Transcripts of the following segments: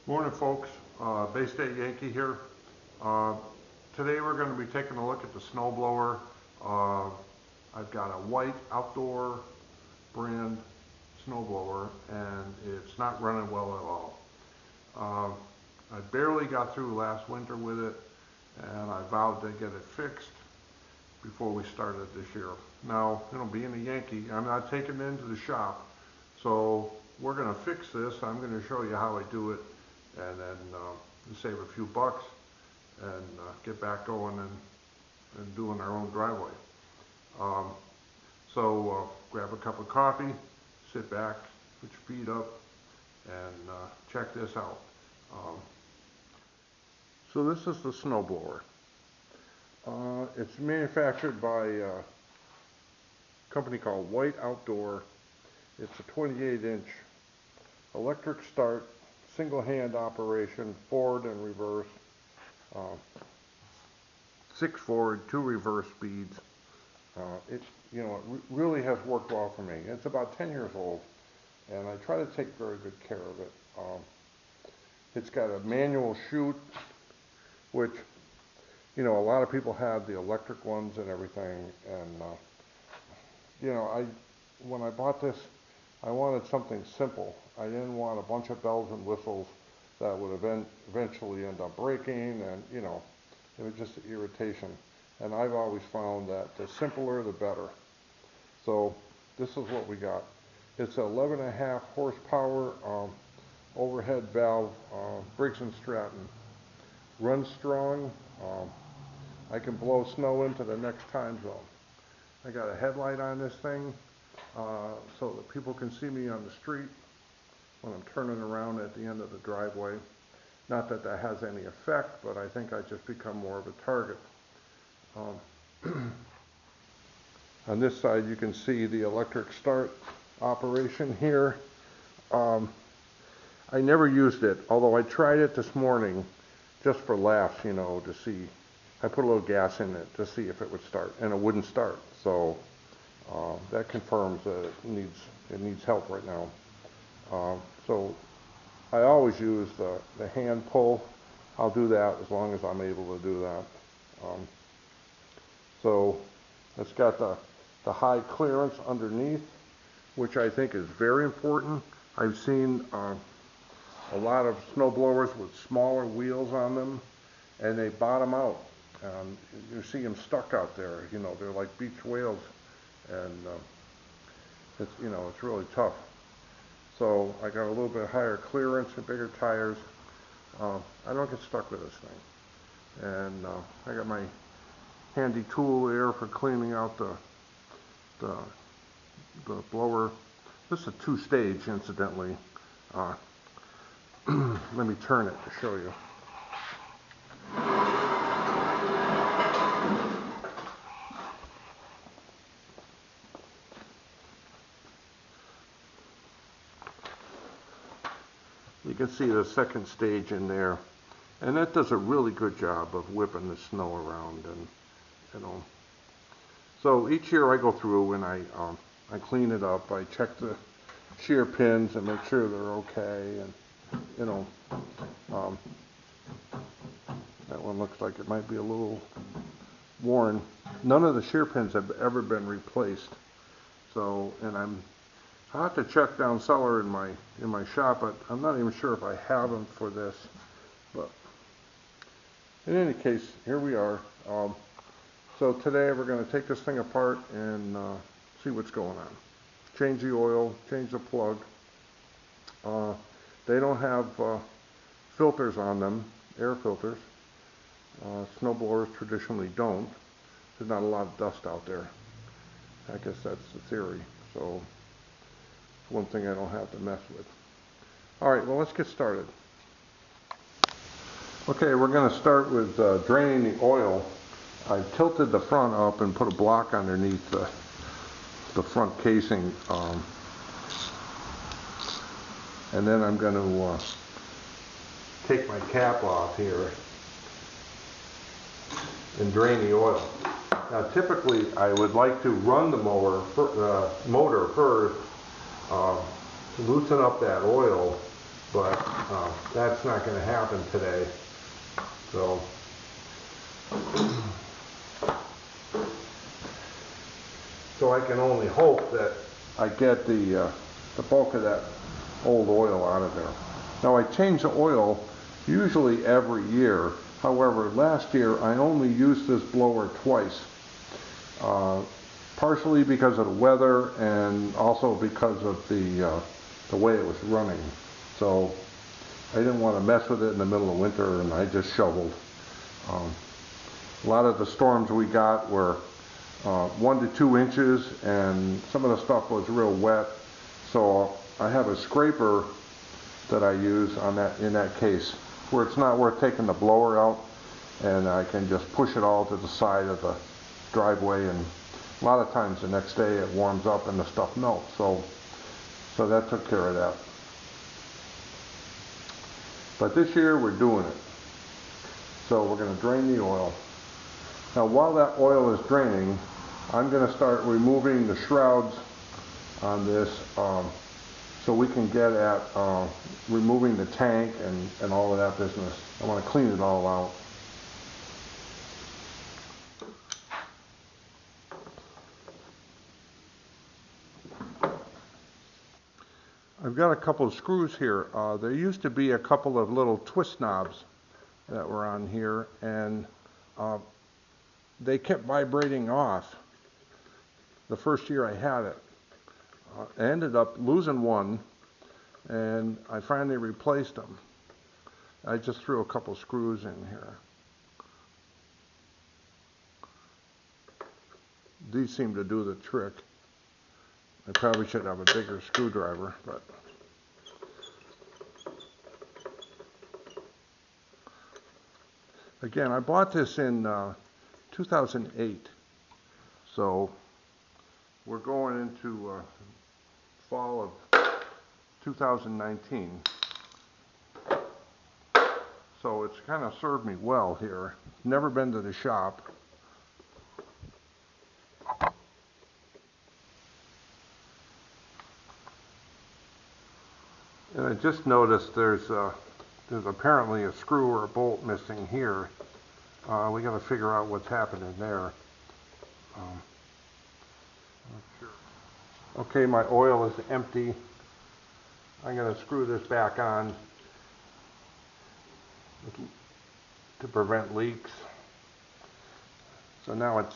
Morning, folks. Bay State Yankee here. Today we're going to be taking a look at the snowblower. I've got a white outdoor brand snowblower and it's not running well at all. I barely got through last winter with it and I vowed to get it fixed before we started this year. Now, being a Yankee, I'm not taking it into the shop, so we're going to fix this. I'm going to show you how I do it, and then save a few bucks and get back going and doing our own driveway. So grab a cup of coffee, sit back, put your feet up, and check this out. So this is the snowblower. It's manufactured by a company called White Outdoor. It's a 28-inch electric start, single hand operation, forward and reverse, 6 forward, 2 reverse speeds. It really has worked well for me. It's about 10 years old and I try to take very good care of it. It's got a manual chute, which a lot of people have the electric ones and everything, and when I bought this, I wanted something simple. I didn't want a bunch of bells and whistles that would eventually end up breaking, and it was just an irritation. And I've always found that the simpler the better. So this is what we got. It's 11.5 horsepower overhead valve, Briggs & Stratton. Runs strong. I can blow snow into the next time zone. I got a headlight on this thing so that people can see me on the street when I'm turning around at the end of the driveway. Not that that has any effect, but I think I just become more of a target. On this side you can see the electric start operation here. I never used it, although I tried it this morning just for laughs, to see. I put a little gas in it to see if it would start, and it wouldn't start. So that confirms that it needs help right now. So I always use the hand pull. I'll do that as long as I'm able to do that. So it's got the high clearance underneath, which I think is very important. I've seen a lot of snowblowers with smaller wheels on them, and they bottom out. You see them stuck out there. They're like beach whales, and it's really tough. So I got a little bit higher clearance and bigger tires. I don't get stuck with this thing, and I got my handy tool there for cleaning out the blower. This is a 2-stage, incidentally. Let me turn it to show you. You can see the second stage in there, and that does a really good job of whipping the snow around. And so each year I go through and I clean it up. I check the shear pins and make sure they're okay, and that one looks like it might be a little worn. None of the shear pins have ever been replaced. So, and I have to check down cellar in my shop, but I'm not even sure if I have them for this. But in any case, here we are. So today we're going to take this thing apart and see what's going on. Change the oil, change the plug. They don't have filters on them, air filters. Snowblowers traditionally don't. There's not a lot of dust out there. I guess that's the theory. So it's one thing I don't have to mess with. All right, well, let's get started. Okay, we're going to start with draining the oil. I tilted the front up and put a block underneath the front casing, and then I'm going to take my cap off here and drain the oil. Now, typically, I would like to run the motor first, loosen up that oil, but that's not going to happen today. So I can only hope that I get the bulk of that old oil out of there. Now I change the oil usually every year. However, last year I only used this blower twice. Partially because of the weather and also because of the way it was running. So I didn't want to mess with it in the middle of winter, and I just shoveled. A lot of the storms we got were 1 to 2 inches, and some of the stuff was real wet. So I have a scraper that I use on that in that case, where it's not worth taking the blower out, and I can just push it all to the side of the driveway, and a lot of times the next day it warms up and the stuff melts. So that took care of that. But this year we're doing it. So we're going to drain the oil. Now while that oil is draining, I'm going to start removing the shrouds on this so we can get at removing the tank and all of that business. I want to clean it all out. I've got a couple of screws here. There used to be a couple of little twist knobs that were on here, and they kept vibrating off the first year I had it. I ended up losing one, and I finally replaced them. I just threw a couple screws in here. These seem to do the trick. I probably should have a bigger screwdriver, but again, I bought this in 2008, so we're going into fall of 2019. So it's kind of served me well here. Never been to the shop. And I just noticed there's apparently a screw or a bolt missing here. We got to figure out what's happening there. Okay, my oil is empty. I'm going to screw this back on to prevent leaks. So now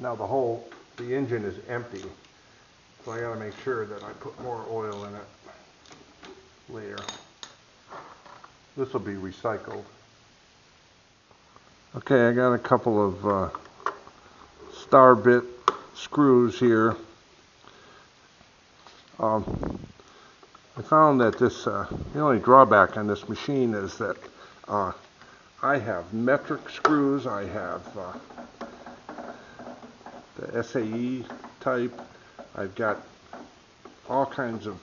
the engine is empty. So I got to make sure that I put more oil in it later. This will be recycled. Okay, I got a couple of star bit screws here. I found that the only drawback on this machine is that I have metric screws. I have the SAE type. I've got all kinds of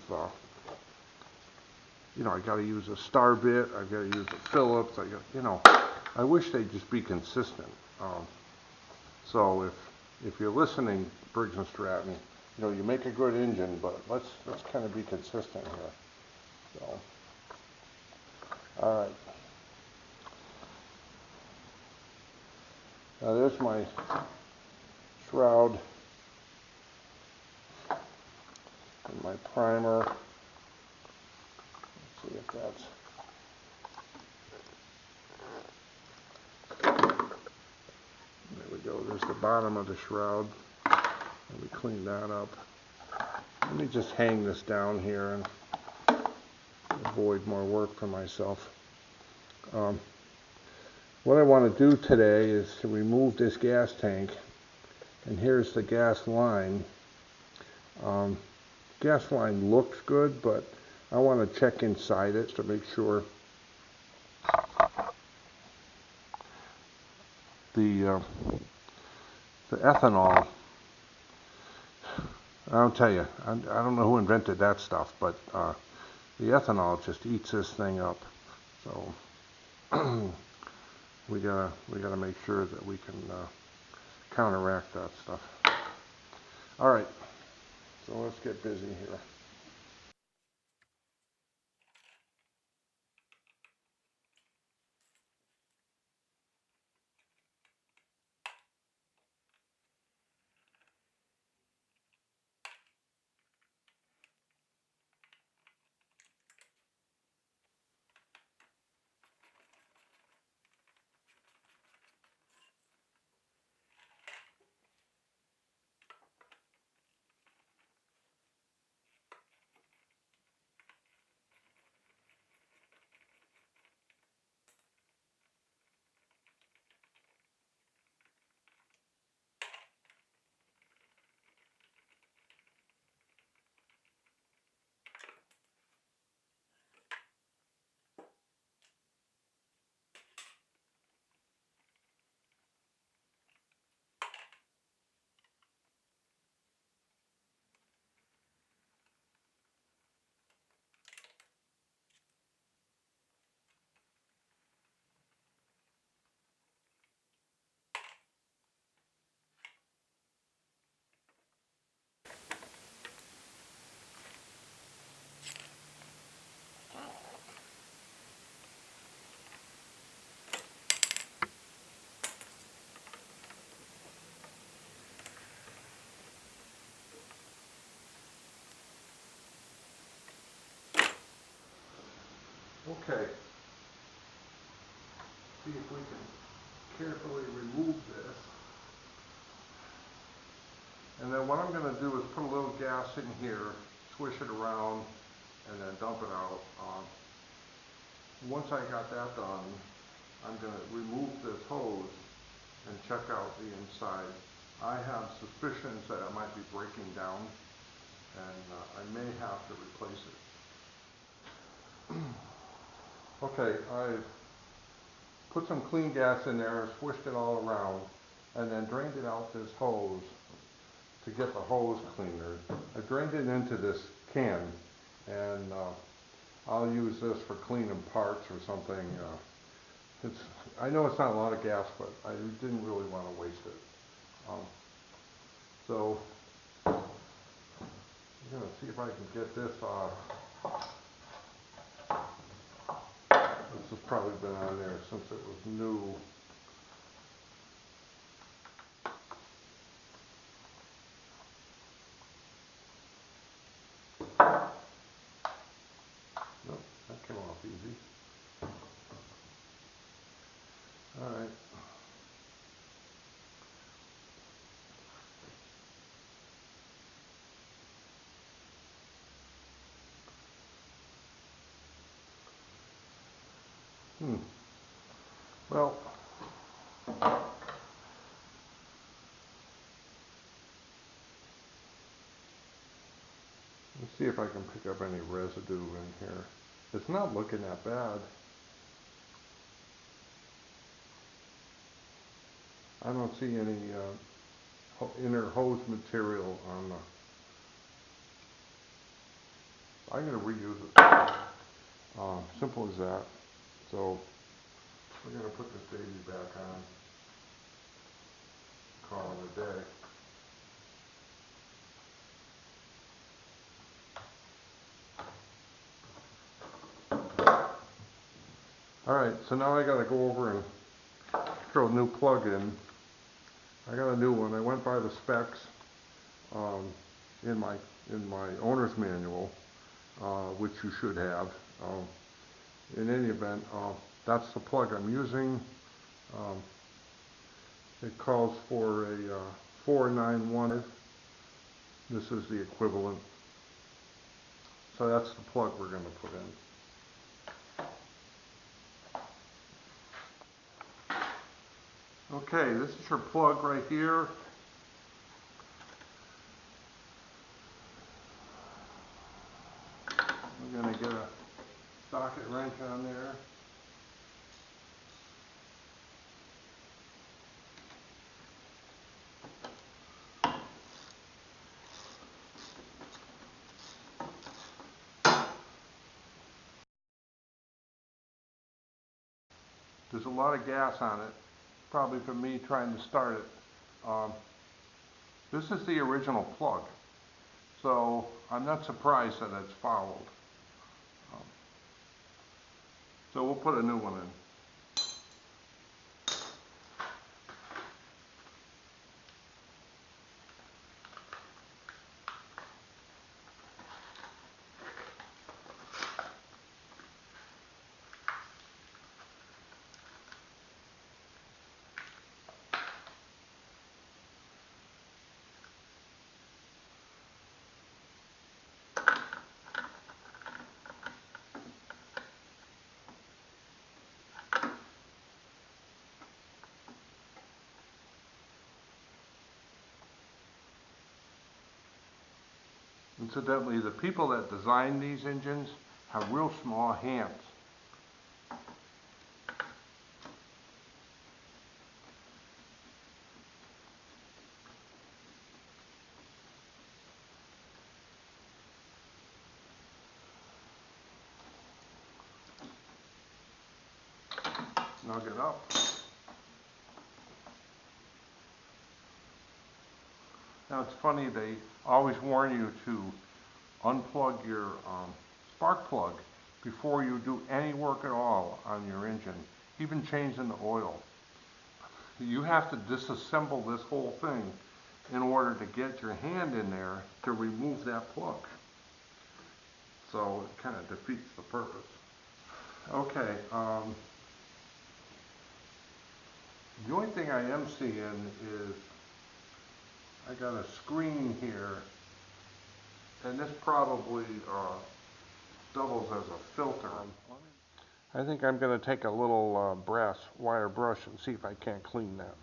I got to use a star bit, I've got to use a Phillips, I wish they'd just be consistent. So if you're listening, Briggs & Stratton, you make a good engine, but let's kind of be consistent here. So, all right. Now there's my shroud and my primer. See if that's there we go. There's the bottom of the shroud. Let me clean that up. Let me just hang this down here and avoid more work for myself. What I want to do today is to remove this gas tank, and here's the gas line. Gas line looks good, but I want to check inside it to make sure the ethanol, I'll tell you, I don't know who invented that stuff, but the ethanol just eats this thing up. So we gotta make sure that we can counteract that stuff. All right, so let's get busy here. Okay, see if we can carefully remove this. And then what I'm going to do is put a little gas in here, swish it around, and then dump it out. Once I got that done, I'm going to remove this hose and check out the inside. I have suspicions that it might be breaking down, and I may have to replace it. Okay, I've put some clean gas in there, swished it all around, and then drained it out this hose to get the hose cleaner. I drained it into this can, and I'll use this for cleaning parts or something. I know it's not a lot of gas, but I didn't really want to waste it. So I'm going to see if I can get this off. This has probably been on there since it was new. Nope, that came off easy. All right. Well, let's see if I can pick up any residue in here. It's not looking that bad. I don't see any inner hose material on the... I'm going to reuse it. Simple as that. So we're going to put this baby back on. Call it a day. Alright, so now I got to go over and throw a new plug in. I got a new one. I went by the specs in my owner's manual, which you should have. In any event, that's the plug I'm using. It calls for a 491. This is the equivalent. So that's the plug we're going to put in. Okay, this is your plug right here. We're going to get a socket wrench on there. There's a lot of gas on it, probably from me trying to start it. This is the original plug, so I'm not surprised that it's fouled. So we'll put a new one in. Incidentally, the people that design these engines have real small hands. Snug it up. Now it's funny, they always warn you to unplug your spark plug before you do any work at all on your engine, even changing the oil. You have to disassemble this whole thing in order to get your hand in there to remove that plug. So it kind of defeats the purpose. Okay, the only thing I am seeing is I got a screen here, and this probably doubles as a filter. I think I'm going to take a little brass wire brush and see if I can't clean that.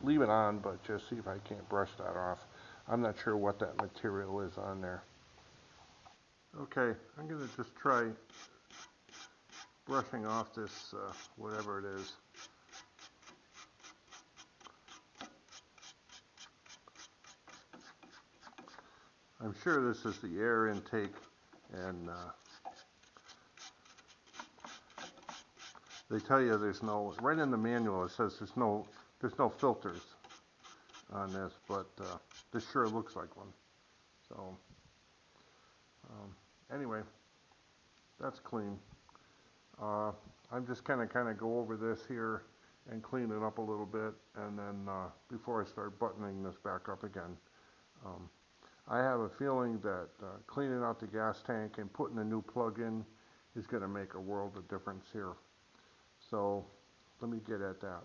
Leave it on, but just see if I can't brush that off. I'm not sure what that material is on there. Okay, I'm going to just try brushing off this, whatever it is. I'm sure this is the air intake, and they tell you there's no, right in the manual it says there's no filters on this, but this sure looks like one. So anyway, that's clean. I'm just kind of go over this here and clean it up a little bit, and then before I start buttoning this back up again. I have a feeling that cleaning out the gas tank and putting a new plug in is going to make a world of difference here. So let me get at that.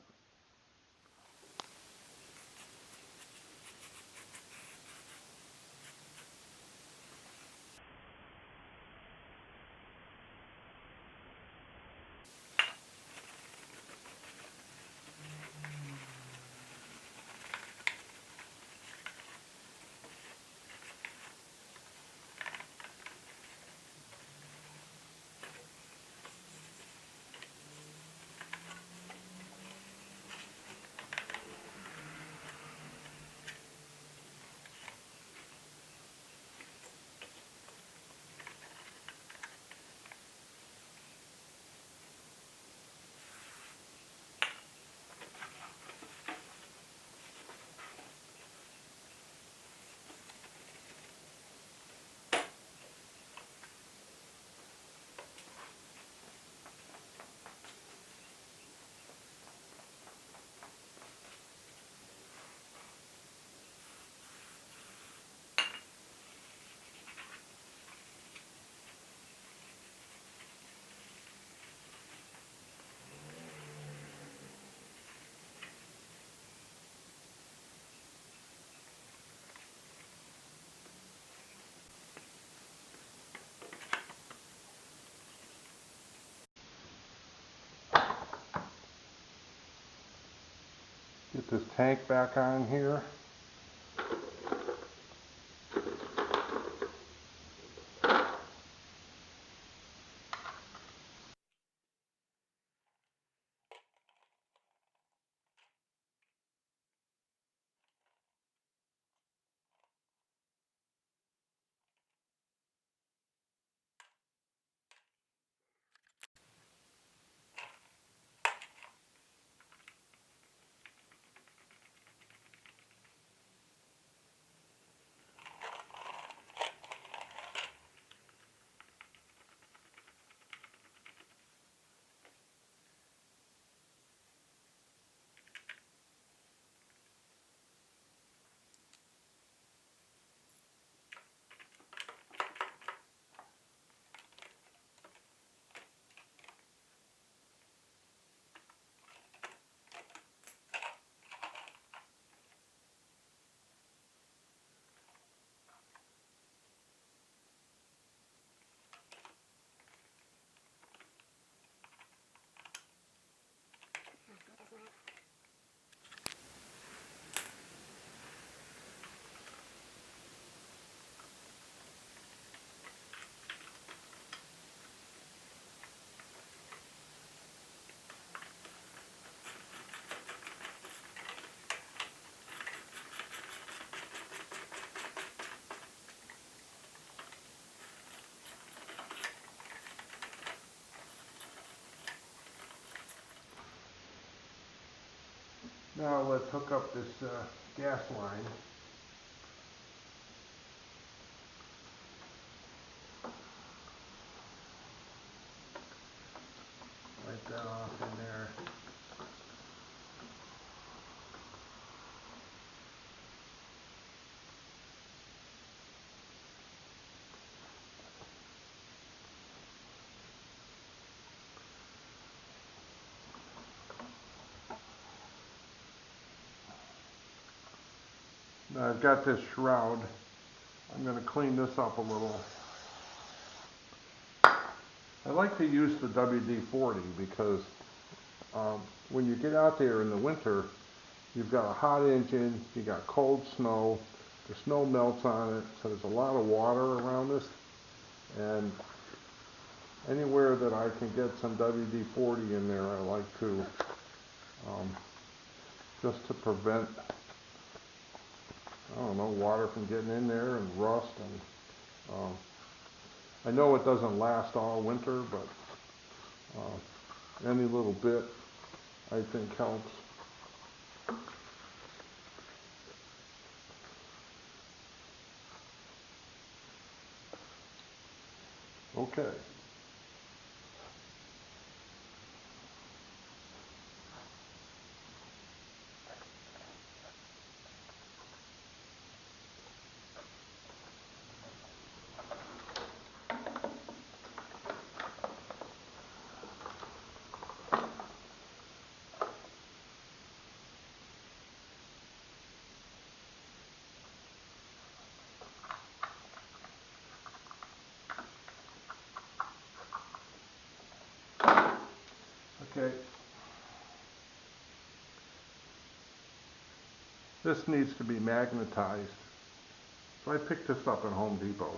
Get this tank back on here. Now let's hook up this gas line. Right that off in there. I've got this shroud. I'm going to clean this up a little. I like to use the WD-40 because when you get out there in the winter, you've got a hot engine, you got cold snow, the snow melts on it, so there's a lot of water around this, and anywhere that I can get some WD-40 in there, I like to, just to prevent, I don't know, water from getting in there and rust. And I know it doesn't last all winter, but any little bit I think helps. Okay. Okay. This needs to be magnetized. So I picked this up at Home Depot,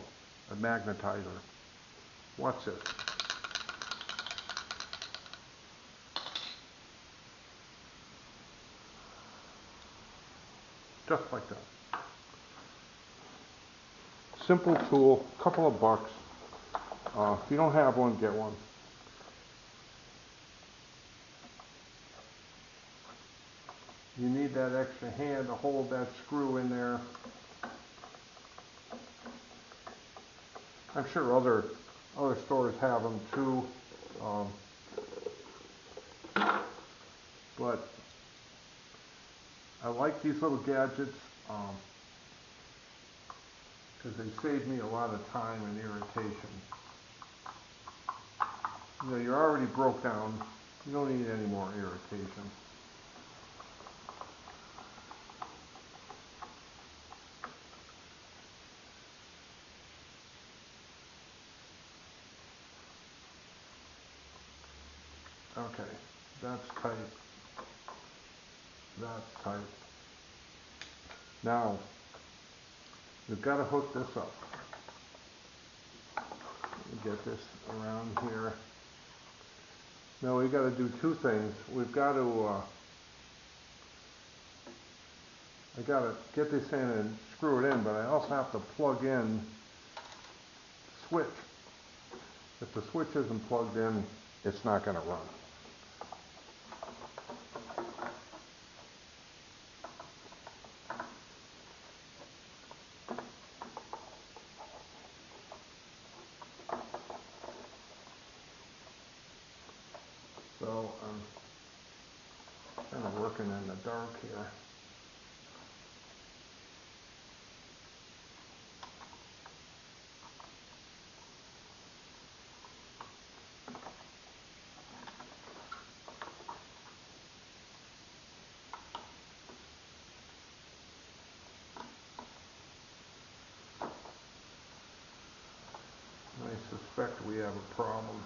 a magnetizer. Watch this. Just like that. Simple tool, couple of bucks. If you don't have one, get one. You need that extra hand to hold that screw in there. I'm sure other stores have them too, but I like these little gadgets because they save me a lot of time and irritation. You know, you're already broke down. You don't need any more irritation. Okay, that's tight. That's tight. Now, we've got to hook this up. Get this around here. Now we've got to do two things. We've got to, I got to get this in and screw it in, but I also have to plug in the switch. If the switch isn't plugged in, it's not going to run. So I'm kind of working in the dark here. I suspect we have a problem.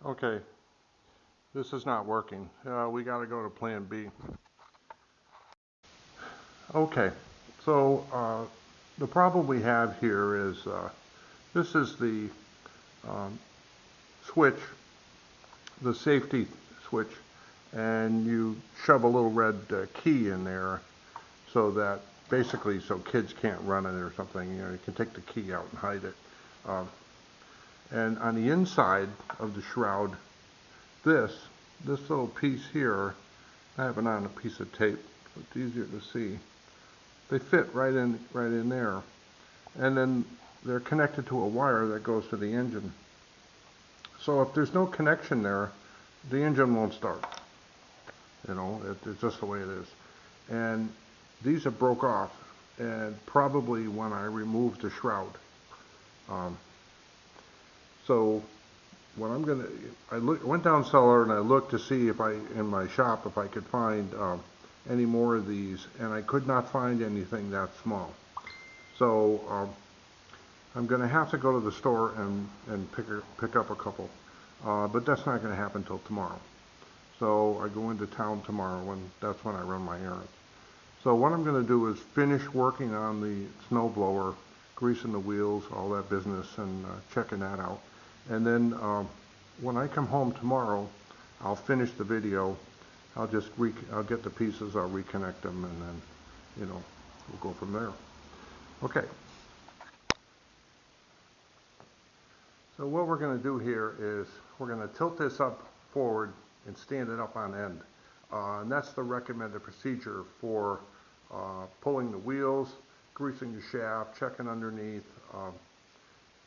Okay, this is not working. We got to go to plan B. Okay, so the problem we have here is this is the switch, the safety switch, and you shove a little red key in there so that basically so kids can't run it or something. You know, you can take the key out and hide it. And on the inside of the shroud, this little piece here, I have it on a piece of tape, so it's easier to see. They fit right in there, and then they're connected to a wire that goes to the engine. So if there's no connection there, the engine won't start. You know, it's just the way it is. And these have broke off, and probably when I removed the shroud. So what I'm gonna, went down cellar and I looked to see if in my shop, if I could find any more of these, and I could not find anything that small. So I'm gonna have to go to the store and pick up a couple, but that's not gonna happen till tomorrow. So I go into town tomorrow, and that's when I run my errands. So what I'm gonna do is finish working on the snowblower, greasing the wheels, all that business, and checking that out. And then when I come home tomorrow, I'll finish the video. I'll get the pieces, I'll reconnect them, and then, we'll go from there. Okay. So what we're going to do here is we're going to tilt this up forward and stand it up on end. And that's the recommended procedure for pulling the wheels, greasing the shaft, checking underneath,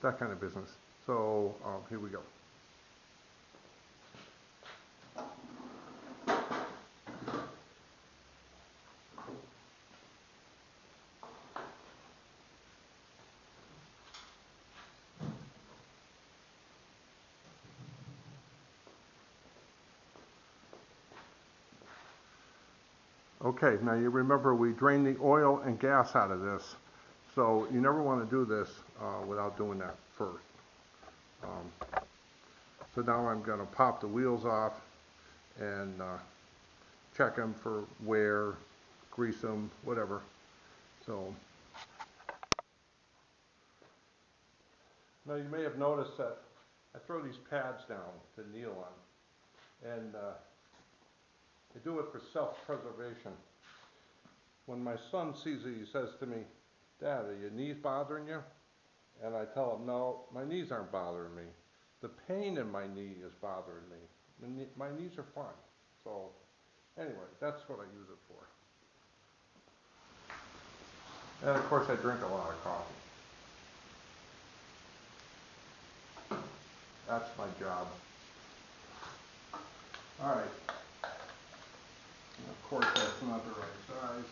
that kind of business. So here we go. Okay, now you remember we drained the oil and gas out of this, so you never want to do this without doing that first. So now I'm going to pop the wheels off and check them for wear, grease them, whatever. So now you may have noticed that I throw these pads down to kneel on, and I do it for self-preservation. When my son sees it, he says to me, "Dad, are your knees bothering you?" And I tell him, "No, my knees aren't bothering me. The pain in my knee is bothering me. My knees are fine." So anyway, that's what I use it for. And of course I drink a lot of coffee. That's my job. Alright. Of course that's not the right size.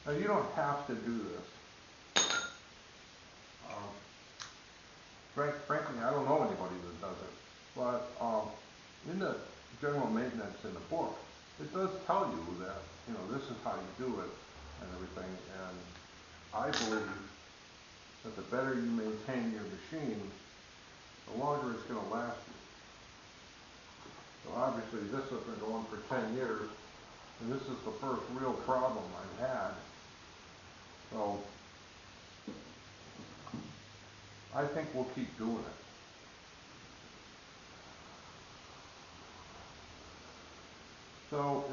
Now you don't have to do this. Frankly, I don't know anybody that does it. But in the general maintenance in the book, it does tell you that, this is how you do it and everything. And I believe that the better you maintain your machine, the longer it's going to last you. So obviously this has been going for 10 years, and this is the first real problem I've had. So I think we'll keep doing it. So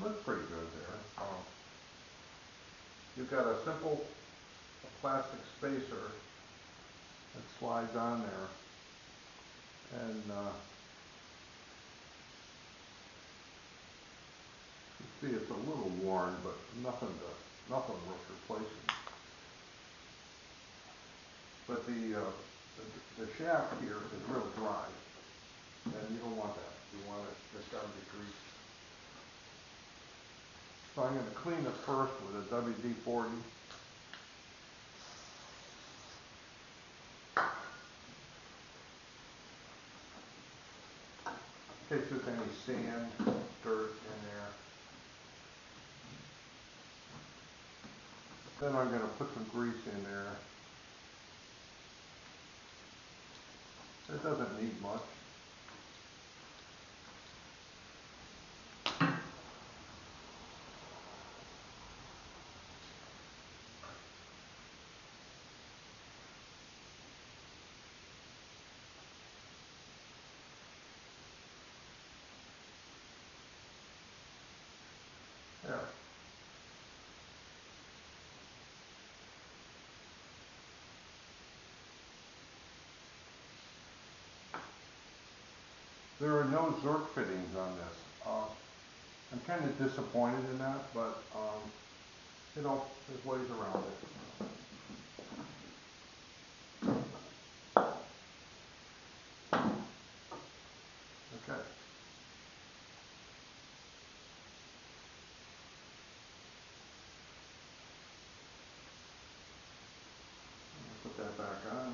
looks pretty good there. You've got a simple plastic spacer that slides on there, and you see it's a little worn, but nothing worth replacing. But the shaft here is real dry, and you don't want that. You want it just got to be greased. So I'm going to clean it first with a WD-40. In case there's any sand, dirt in there. Then I'm going to put some grease in there. It doesn't need much. There. There are no Zerk fittings on this. I'm kind of disappointed in that, but you know, there's ways around it. Okay. Put that back on.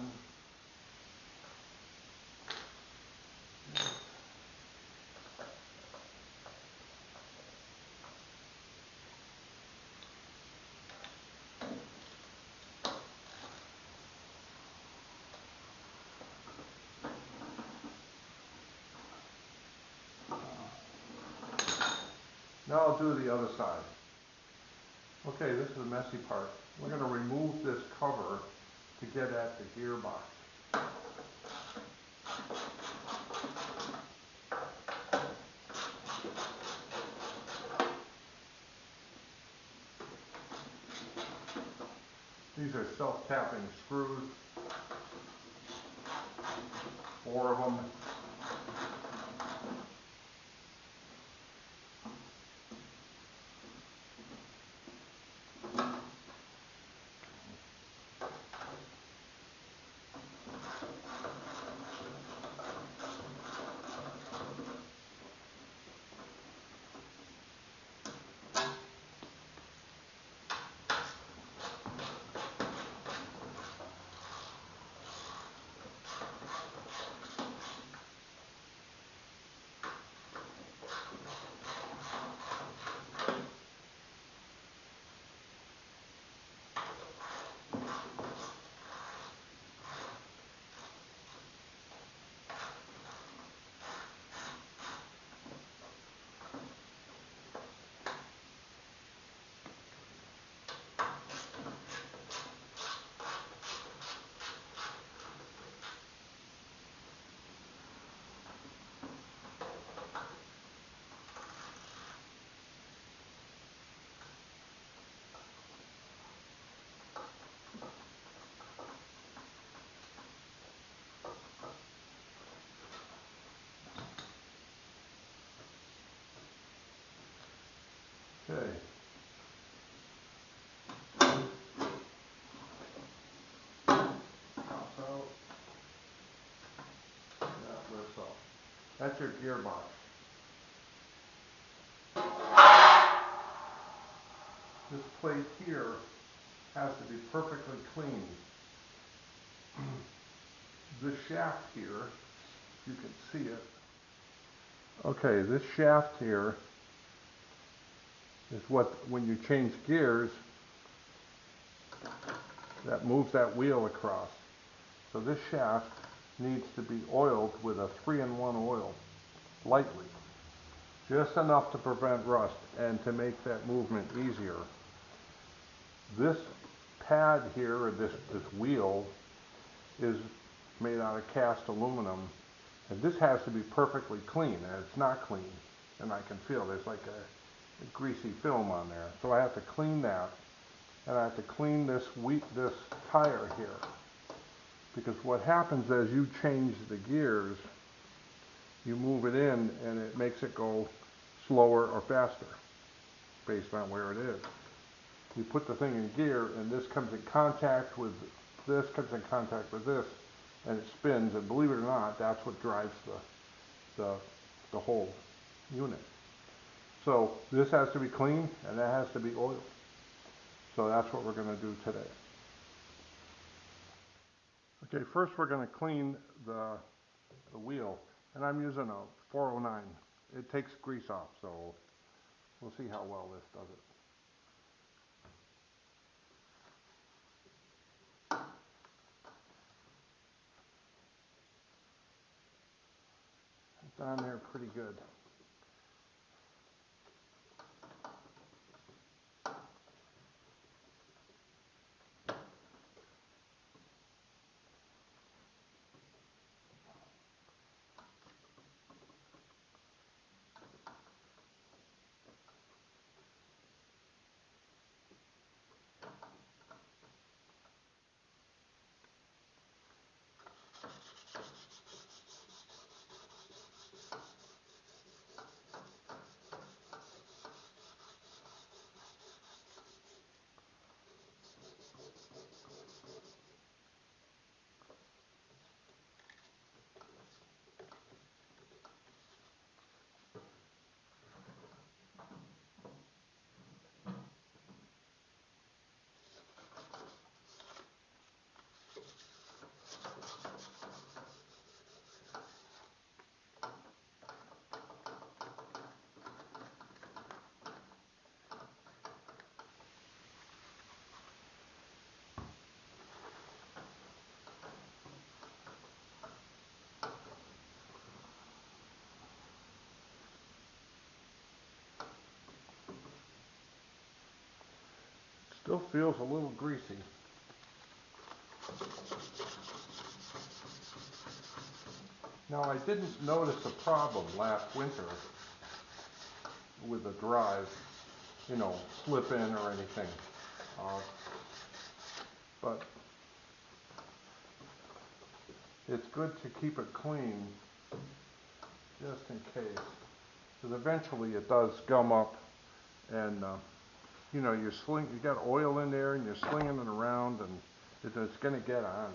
Now I'll do the other side. Okay, this is the messy part. We're going to remove this cover to get at the gearbox. These are self-tapping screws, 4 of them. Okay. Pops out. That lifts off. That's your gearbox. This plate here has to be perfectly clean. This shaft here, you can see it. Okay, this shaft here is what, when you change gears, that moves that wheel across. So this shaft needs to be oiled with a 3-in-1 oil, lightly. Just enough to prevent rust and to make that movement easier. This pad here, or this wheel, is made out of cast aluminum, and this has to be perfectly clean, and it's not clean. And I can feel there's like a greasy film on there. So I have to clean that, and I have to clean this tire here. Because what happens as you change the gears, you move it in and it makes it go slower or faster based on where it is. You put the thing in gear and this comes in contact with this, comes in contact with this, and it spins, and believe it or not, that's what drives the whole unit. So this has to be clean and that has to be oiled. So that's what we're going to do today. Okay, first we're going to clean the wheel, and I'm using a 409. It takes grease off, so we'll see how well this does it. It's on there pretty good. Still feels a little greasy. Now I didn't notice a problem last winter with the drive, you know, slip in or anything. But it's good to keep it clean just in case, because eventually it does gum up, and you know, you got oil in there and you're slinging it around, and it's going to get on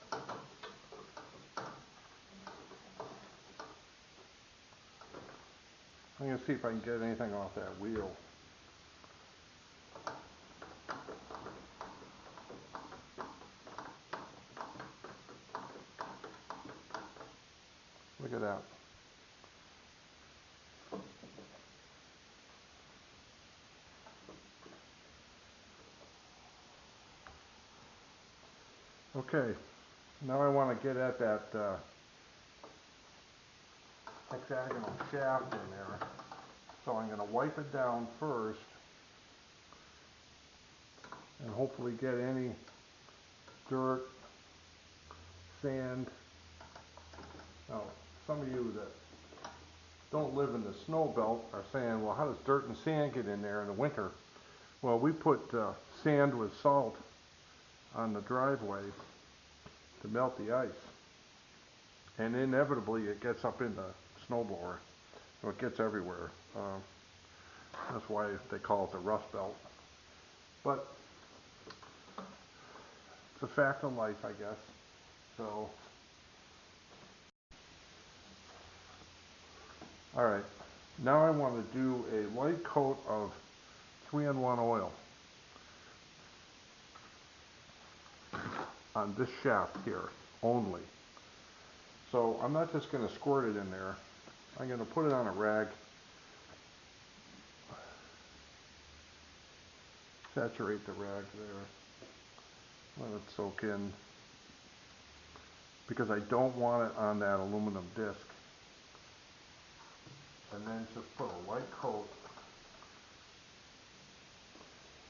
there. I'm going to see if I can get anything off that wheel. Look at that. Okay, now I want to get at that hexagonal shaft in there. So I'm going to wipe it down first and hopefully get any dirt, sand. Now, some of you that don't live in the snow belt are saying, well, how does dirt and sand get in there in the winter? Well, we put sand with salt on the driveway to melt the ice. And inevitably it gets up in the snowblower. So it gets everywhere. That's why they call it the rust belt. But it's a fact of life, I guess. So, all right. Now I want to do a light coat of 3-in-1 oil on this shaft here only. So I'm not just going to squirt it in there. I'm going to put it on a rag, saturate the rag there, let it soak in, because I don't want it on that aluminum disc. And then just put a light coat,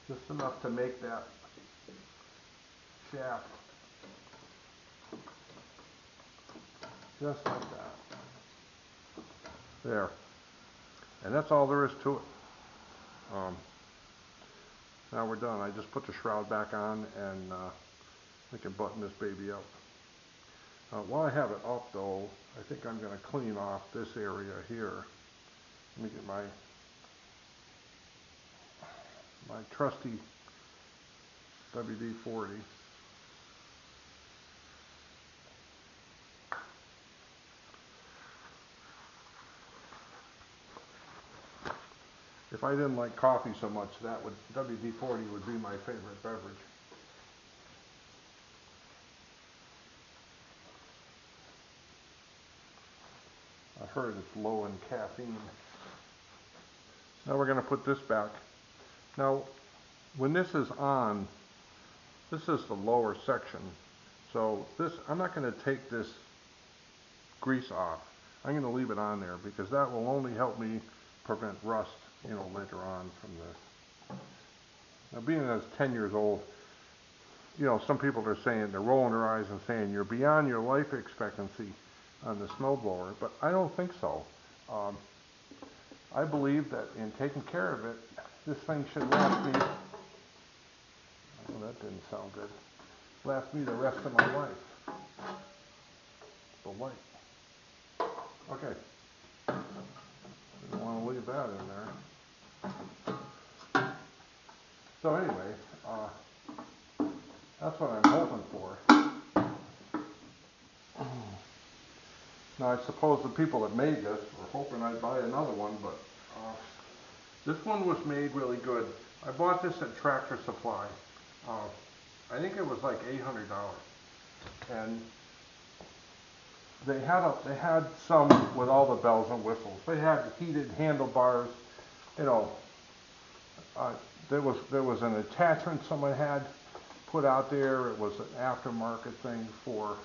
just enough to make that shaft just like that. There. And that's all there is to it. Now we're done. I just put the shroud back on, and we can button this baby up. While I have it up though, I think I'm going to clean off this area here. Let me get my trusty WD-40. If I didn't like coffee so much, WD-40 would be my favorite beverage. I heard it's low in caffeine. Now we're going to put this back. Now, when this is on, this is the lower section. So I'm not going to take this grease off. I'm going to leave it on there because that will only help me prevent rust, you know, later on from this. Now, being as 10 years old, you know, some people are saying, they're rolling their eyes and saying, you're beyond your life expectancy on the snowblower, but I don't think so. I believe that in taking care of it, this thing should last me, oh, that didn't sound good, last me the rest of my life. The light. Okay. Didn't want to leave that in there. So anyway, that's what I'm hoping for. Now I suppose the people that made this were hoping I'd buy another one, but this one was made really good. I bought this at Tractor Supply. I think it was like $800, and they had some with all the bells and whistles. They had heated handlebars, you know. There was an attachment someone had put out there. It was an aftermarket thing for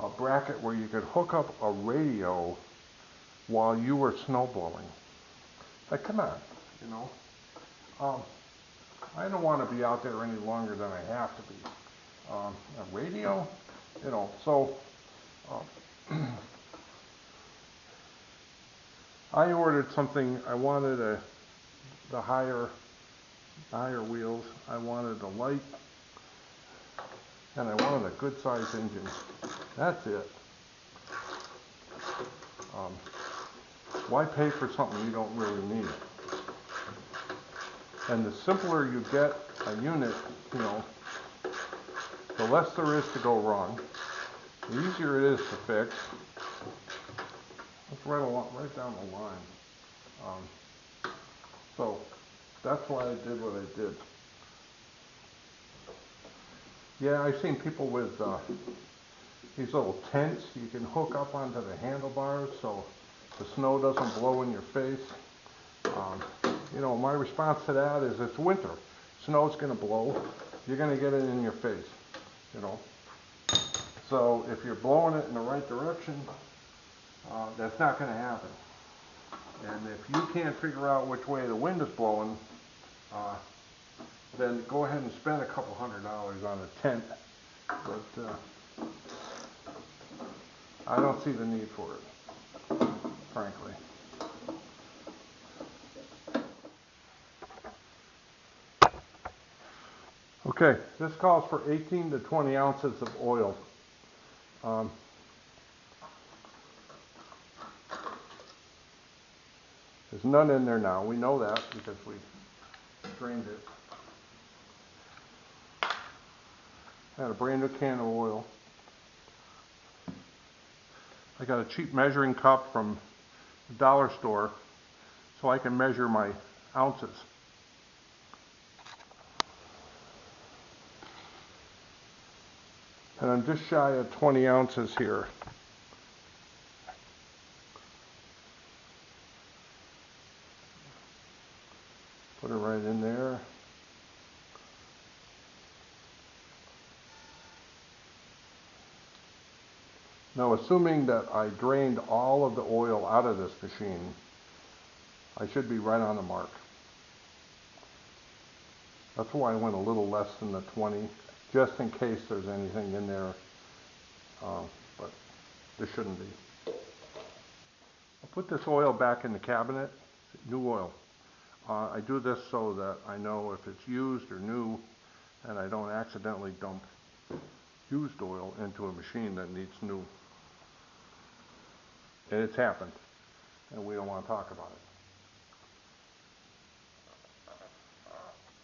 a bracket where you could hook up a radio while you were snowblowing. Like, come on, you know. I don't want to be out there any longer than I have to be. A radio, you know, so I ordered something. I wanted the higher wheels. I wanted a light, and I wanted a good sized engine. That's it. Why pay for something you don't really need? And the simpler you get a unit, you know, the less there is to go wrong. The easier it is to fix. It's right down the line. So that's why I did what I did. Yeah, I've seen people with these little tents you can hook up onto the handlebars so the snow doesn't blow in your face. You know, my response to that is it's winter. Snow's going to blow. You're going to get it in your face, you know. So if you're blowing it in the right direction, that's not going to happen. And if you can't figure out which way the wind is blowing, then go ahead and spend a couple $100 on a tent. But I don't see the need for it, frankly. Okay, this calls for 18 to 20 ounces of oil. There's none in there now. We know that because we drained it. I had a brand new can of oil. I got a cheap measuring cup from the dollar store so I can measure my ounces. And I'm just shy of 20 ounces here. Put it right in there. Now, assuming that I drained all of the oil out of this machine, I should be right on the mark. That's why I went a little less than the 20, just in case there's anything in there, but there shouldn't be. I'll put this oil back in the cabinet, new oil. I do this so that I know if it's used or new, and I don't accidentally dump used oil into a machine that needs new. And it's happened, and we don't want to talk about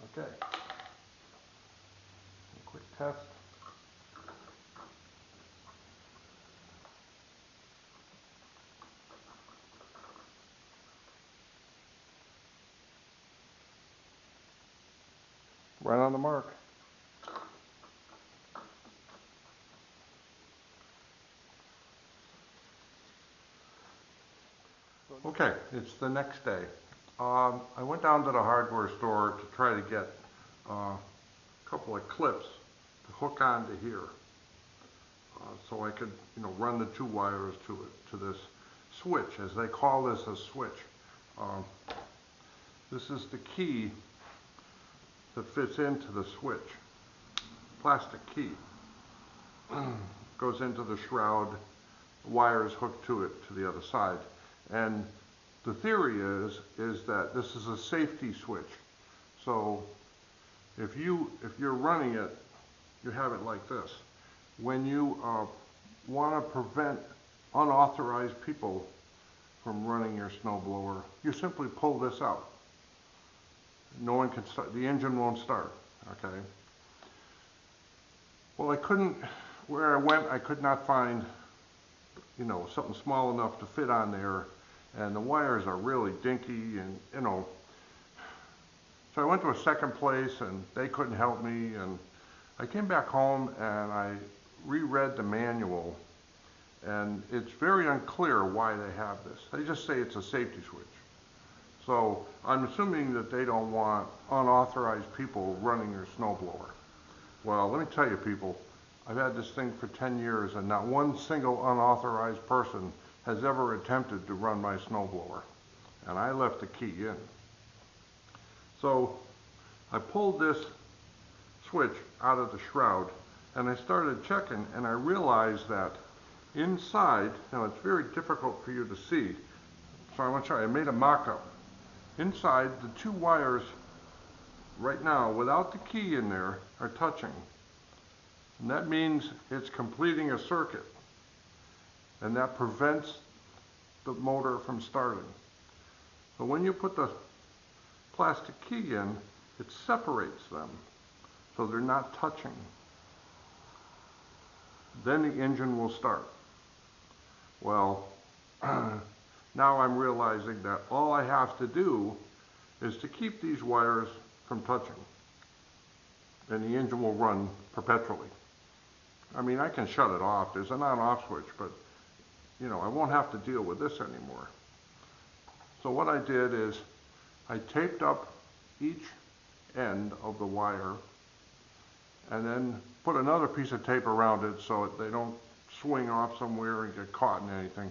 it. Okay. A quick test. Right on the mark. Okay, it's the next day. I went down to the hardware store to try to get a couple of clips to hook onto here, so I could, you know, run the two wires to this switch, as they call this a switch. This is the key that fits into the switch. Plastic key goes into the shroud. The wire is hooked to it to the other side. And the theory is that this is a safety switch. So if you're running it, you have it like this. When you want to prevent unauthorized people from running your snowblower, you simply pull this out. No one can start, the engine won't start, okay? Well, I couldn't, where I went, I could not find, you know, something small enough to fit on there, and the wires are really dinky, and, you know. So I went to a second place, and they couldn't help me, and I came back home, and I reread the manual, and it's very unclear why they have this. They just say it's a safety switch. So I'm assuming that they don't want unauthorized people running your snowblower. Well, let me tell you, people, I've had this thing for 10 years, and not one single unauthorized person has ever attempted to run my snowblower. And I left the key in. So I pulled this switch out of the shroud and I started checking, and I realized that inside, now it's very difficult for you to see, so I'm going to try. I made a mock-up. Inside, the two wires right now, without the key in there, are touching. And that means it's completing a circuit. And that prevents the motor from starting. But when you put the plastic key in, it separates them, so they're not touching. Then the engine will start. Well, now I'm realizing that all I have to do is to keep these wires from touching, and the engine will run perpetually. I mean, I can shut it off. There's an on-off switch, but you know, I won't have to deal with this anymore. So what I did is I taped up each end of the wire and then put another piece of tape around it so they don't swing off somewhere and get caught in anything.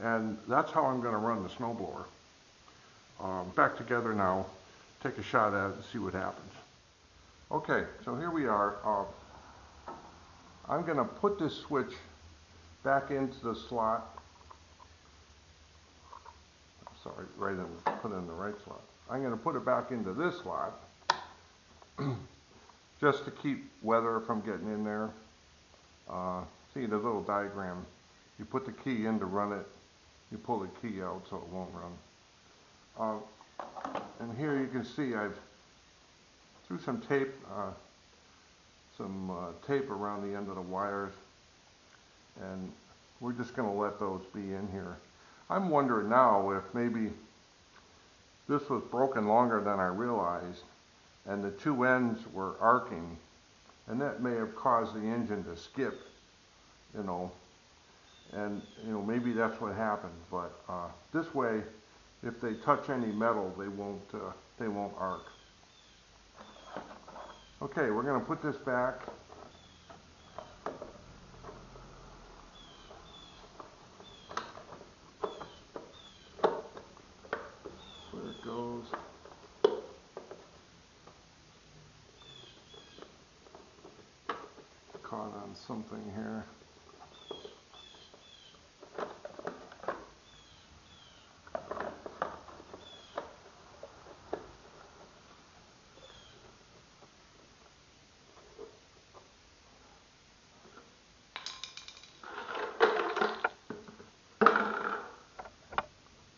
And that's how I'm going to run the snowblower. Back together now, take a shot at it and see what happens. Okay, so here we are. I'm going to put this switch back into the slot. Sorry, put it in the right slot. I'm going to put it back into this slot just to keep weather from getting in there. See the little diagram. You put the key in to run it. You pull the key out so it won't run. And here you can see I've threw some tape around the end of the wires, and we're just going to let those be in here. I'm wondering now if maybe this was broken longer than I realized, and the two ends were arcing, and that may have caused the engine to skip, you know, and you know, maybe that's what happened. But this way, if they touch any metal, they won't arc. Okay, we're going to put this back. There it goes. Caught on something here.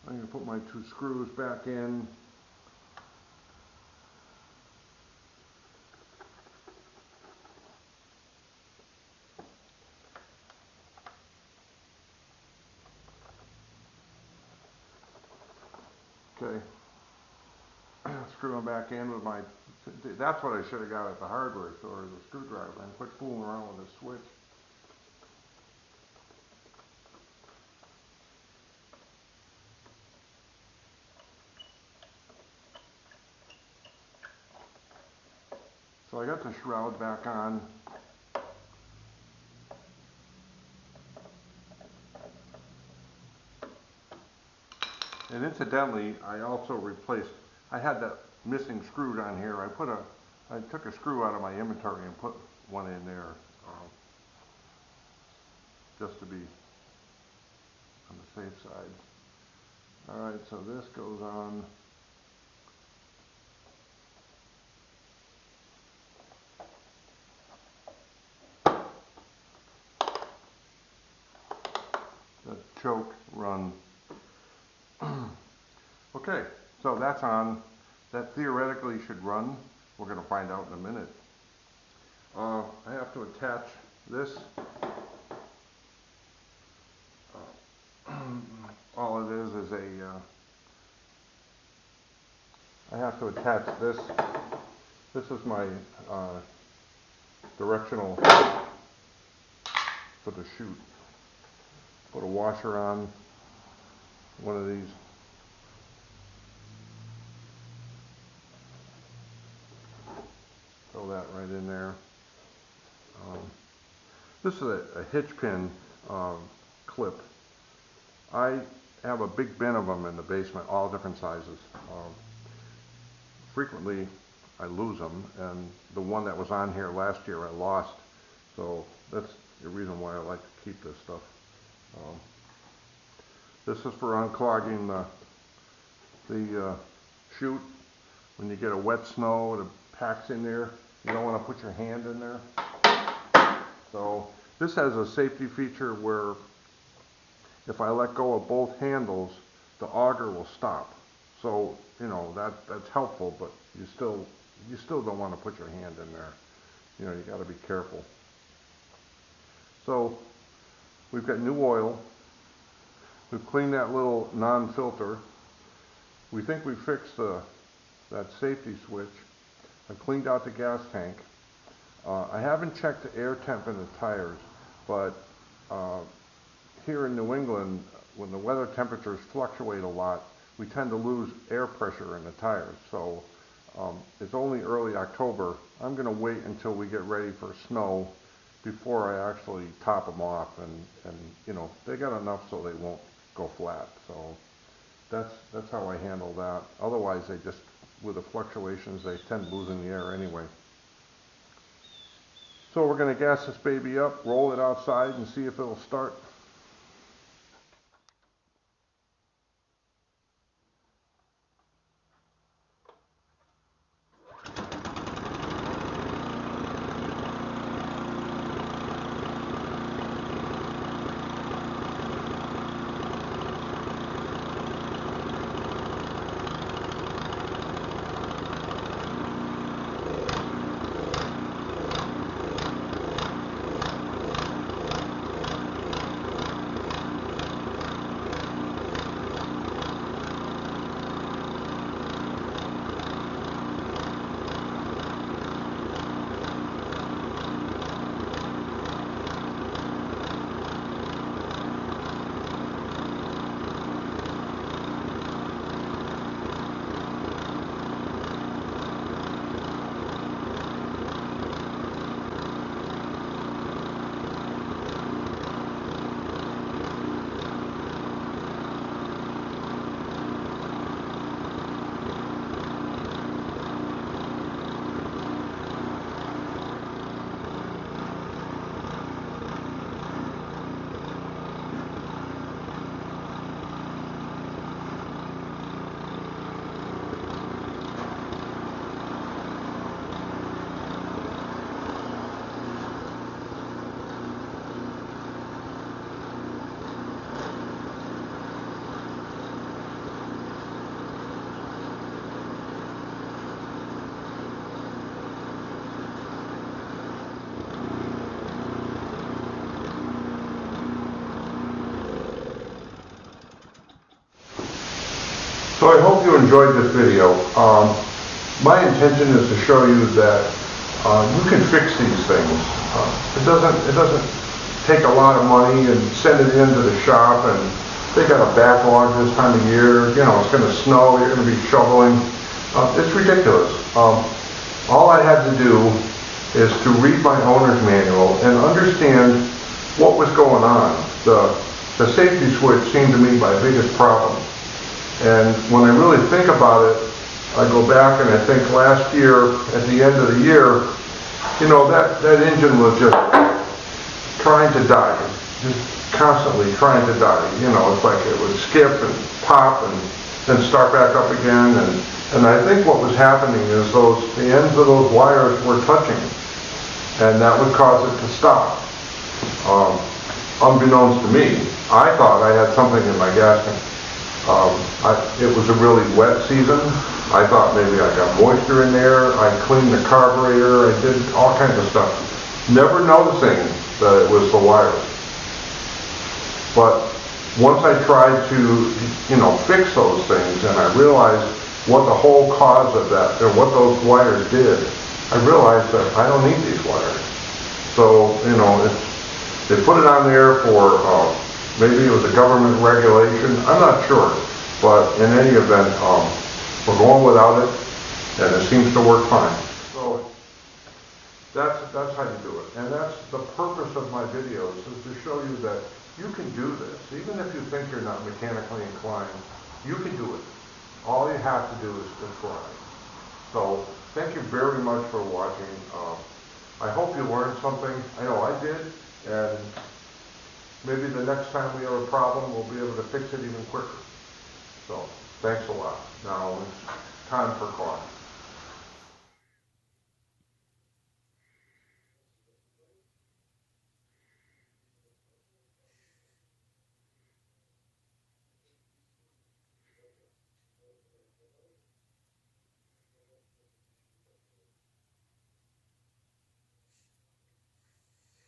I'm going to put my two screws back in. Okay, screw them back in with my, that's what I should have got at the hardware store, the screwdriver, and quit fooling around with this switch. So I got the shroud back on. And incidentally, I also replaced, I had that missing screw down here. I took a screw out of my inventory and put one in there, just to be on the safe side. Alright, so this goes on. The choke run. Okay, so that's on. That theoretically should run. We're going to find out in a minute. I have to attach this. All it is I have to attach this. This is my directional for the chute. Put a washer on one of these. Throw that right in there. This is a hitch pin clip. I have a big bin of them in the basement, all different sizes. Frequently, I lose them, and the one that was on here last year I lost. So that's the reason why I like to keep this stuff. This is for unclogging the chute. When you get a wet snow, it packs in there. You don't want to put your hand in there. So this has a safety feature where if I let go of both handles, the auger will stop. So, you know, that's helpful, but you still don't want to put your hand in there. You know, you got to be careful. So we've got new oil. We've cleaned that little non-filter. We think we fixed that safety switch. I cleaned out the gas tank. I haven't checked the air temp in the tires, but here in New England, when the weather temperatures fluctuate a lot, we tend to lose air pressure in the tires. So it's only early October. I'm going to wait until we get ready for snow before I actually top them off, and you know, they got enough so they won't go flat. So that's how I handle that. Otherwise, they just, with the fluctuations, they tend to lose in the air anyway. So we're going to gas this baby up, roll it outside, and see if it'll start. So I hope you enjoyed this video. My intention is to show you that you can fix these things. It doesn't take a lot of money, and send it into the shop, and they got a backlog this time of year. You know, it's going to snow, you're going to be shoveling. It's ridiculous. All I had to do is to read my owner's manual and understand what was going on. The safety switch seemed to me my biggest problem. And when I really think about it, I go back and I think last year, at the end of the year, you know, that engine was just trying to die, just constantly trying to die. You know, it's like it would skip and pop and then start back up again. And I think what was happening is the ends of those wires were touching, and that would cause it to stop. Unbeknownst to me, I thought I had something in my gas tank. It was a really wet season. I thought maybe I got moisture in there. I cleaned the carburetor. I did all kinds of stuff, never noticing that it was the wires. But once I tried to, you know, fix those things, and I realized what the whole cause of that, or what those wires did, I realized that I don't need these wires. So, you know, they put it on there for, maybe it was a government regulation, I'm not sure. But in any event, we're going without it, and it seems to work fine. So that's how you do it. And that's the purpose of my videos, is to show you that you can do this. Even if you think you're not mechanically inclined, you can do it. All you have to do is to try. So thank you very much for watching. I hope you learned something. I know I did, and maybe the next time we have a problem, we'll be able to fix it even quicker. So, thanks a lot. Now it's time for coffee.